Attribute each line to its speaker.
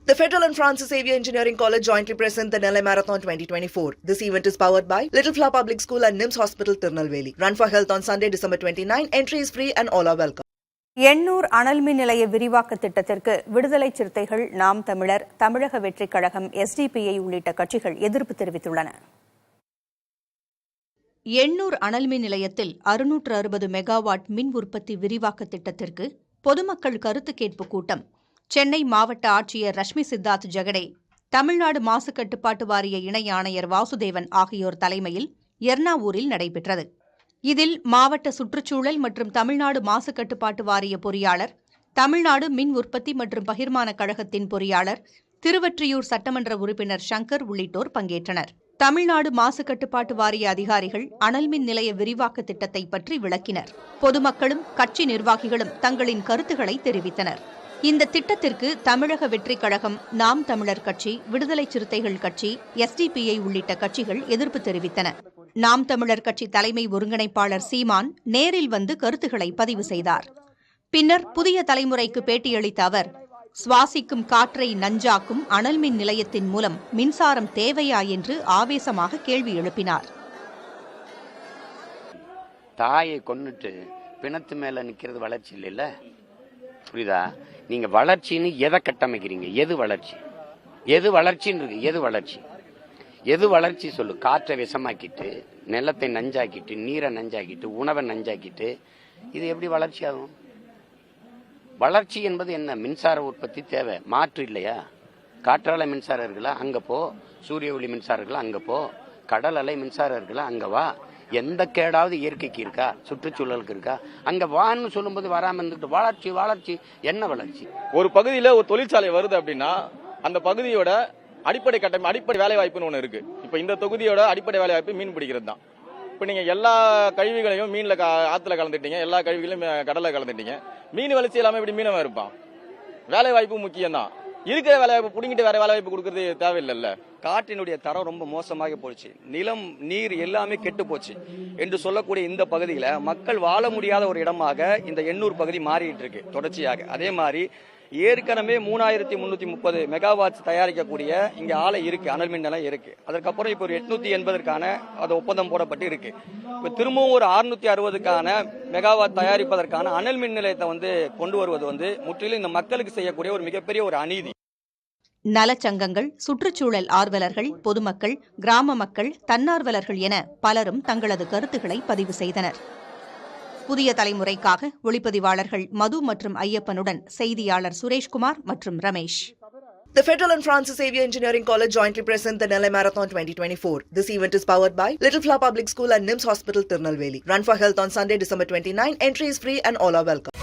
Speaker 1: The Federal and Francis Xavier Engineering College jointly present the Nellai Marathon 2024. This event is powered by Little Flower Public School and NIMS Hospital, Tirunelveli. Run for Health on Sunday, December 29. Entry is free and all are welcome.
Speaker 2: Ennore அனல் மின் நிலைய விரிவாக்க திட்டத்திற்கு விடுதலை சிறுத்தைகள், நாம் தமிழர், தமிழக வெற்றிக் கழகம், SDPI உள்ளிட்ட கட்சிகள் எதிர்ப்பு தெரிவித்துள்ளன. எண்ணூர் அனல் மின் நிலையத்தில் 660 மெகாவாட் மின் உற்பத்தி விரிவாக்க திட்டத்திற்கு பொதுமக்கள் கருத்து கேட்பு கூட்டம் சென்னை மாவட்ட ஆட்சியர் ரஷ்மி சித்தார்த் ஜெகடே, தமிழ்நாடு மாசு கட்டுப்பாட்டு வாரிய இணை ஆணையர் வாசுதேவன் ஆகியோர் தலைமையில் எர்ணாவூரில் நடைபெற்றது. இதில் மாவட்ட சுற்றுச்சூழல் மற்றும் தமிழ்நாடு மாசு கட்டுப்பாட்டு வாரிய பொறியாளர், தமிழ்நாடு மின் உற்பத்தி மற்றும் பகிர்மான கழகத்தின் பொறியாளர், திருவொற்றியூர் சட்டமன்ற உறுப்பினர் சங்கர் உள்ளிட்டோர் பங்கேற்றனர். தமிழ்நாடு மாசு கட்டுப்பாட்டு வாரிய அதிகாரிகள் அனல் மின் நிலைய விரிவாக்க திட்டத்தை பற்றி விளக்கினர். பொதுமக்களும் கட்சி நிர்வாகிகளும் தங்களின் கருத்துக்களை தெரிவித்தனர். இந்த திட்டத்திற்கு தமிழக வெற்றிக் கழகம், நாம் தமிழர் கட்சி, விடுதலை சிறுத்தைகள் கட்சி, SDPI உள்ளிட்ட கட்சிகள் எதிர்ப்பு தெரிவித்தன. நாம் தமிழர் கட்சி தலைமை ஒருங்கிணைப்பாளர் சீமான் நேரில் வந்து கருத்துக்களை பதிவு செய்தார். பின்னர் புதிய தலைமுறைக்கு பேட்டியளித்த அவர், சுவாசிக்கும் காற்றை நஞ்சாக்கும் அனல் மின் நிலையத்தின் மூலம் மின்சாரம் தேவையா என்று ஆவேசமாக கேள்வி எழுப்பினார்.
Speaker 3: தாயை கொன்னுட்டு பிணத்து மேல நிக்கிறது வளர்ச்சி இல்லைல்ல, புரியுதா? நீங்க வளர்ச்சின்னு எதை கட்டமைக்கிறீங்க? எது வளர்ச்சி? எது வளர்ச்சின்னு இருக்கு? எது வளர்ச்சி? எது வளர்ச்சி சொல்லு? காற்றை விஷமாக்கிட்டு, நிலத்தை நஞ்சாக்கிட்டு, நீரை நஞ்சாக்கிட்டு, உணவை நஞ்சாக்கிட்டு, இது எப்படி வளர்ச்சி ஆகும்? வளர்ச்சி என்பது என்ன? மின்சார உற்பத்தி தேவை, மாற்று இல்லையா? காற்றாலை மின்சாரம் இருக்குல்ல, அங்க போ. சூரிய ஒளி மின்சாரம் இருக்குல்ல, அங்க போ. கடல் அலை மின்சாரம் இருக்குல்ல, அங்க வா. எந்த கேடாவது இயற்கைக்கு இருக்கா? சுற்றுச்சூழலுக்கு இருக்கா? அங்க வான்னு சொல்லும்போது வராம இருந்துட்டு வளர்ச்சி வளர்ச்சி என்ன வளர்ச்சி?
Speaker 4: ஒரு பகுதியில ஒரு தொழிற்சாலை வருது அப்படின்னா அந்த பகுதியோட அடிப்படை கட்டமைப்பு, அடிப்படை வேலை வாய்ப்புன்னு ஒண்ணு இருக்கு. இப்ப இந்த தொகுதியோட அடிப்படை வேலை வாய்ப்பு மீன் பிடிக்கிறது தான். இப்ப நீங்க எல்லா கழிவுகளையும் மீன்ல ஆத்துல கலந்துட்டீங்க, எல்லா கழிவுகளையும் கடல்ல கலந்துட்டீங்க. மீன் வளர்ச்சி இல்லாம இப்படி மீனவன் இருப்பான்? வேலை வாய்ப்பு முக்கியம் தான். இருக்கிற வேலை வாய்ப்பு புடிங்கிட்டு வேற வேலை வாய்ப்பு கொடுக்கறது தேவையில்லைல்ல.
Speaker 5: காற்றினுடைய தரம் ரொம்ப மோசமாக போச்சு, நிலம் நீர் எல்லாமே கெட்டு போச்சு என்று சொல்லக்கூடிய இந்த பகுதியில மக்கள் வாழ முடியாத ஒரு இடமாக இந்த எண்ணூர் பகுதி மாறிட்டு இருக்கு தொடர்ச்சியாக. அதே மாதிரி ஏற்கனவே 3330 மெகாவாட்ஸ் தயாரிக்கக்கூடிய இங்க ஆலை இருக்கு, அனல் மின் நிலையம் இருக்கு. அதற்கப்புறம் இப்போ ஒரு 880க்கான அது ஒப்பந்தம் போடப்பட்டு இருக்கு. இப்ப திரும்பவும் ஒரு 660க்கான மெகாவாட் தயாரிப்பதற்கான அனல் மின் நிலையத்தை கொண்டு வருவது முற்றிலும் இந்த மக்களுக்கு செய்யக்கூடிய ஒரு மிகப்பெரிய ஒரு அநீதி.
Speaker 2: நலச்சங்கங்கள், சுற்றுச்சூழல் ஆர்வலர்கள், பொதுமக்கள், கிராம மக்கள், தன்னார்வலர்கள் என பலரும் தங்களது கருத்துக்களை பதிவு செய்தனர். புதிய தலைமுறைக்காக ஒளிப்பதிவாளர்கள் மது மற்றும் ஐயப்பனுடன் செய்தியாளர் சுரேஷ்குமார் மற்றும் Ramesh.
Speaker 1: The Federal and Francis Xavier Engineering College jointly present the Nellai Marathon 2024. This event is powered by Little Flower Public School and NIMS Hospital, Tirunelveli. Run for Health on Sunday, December 29. Entry is free and all are welcome.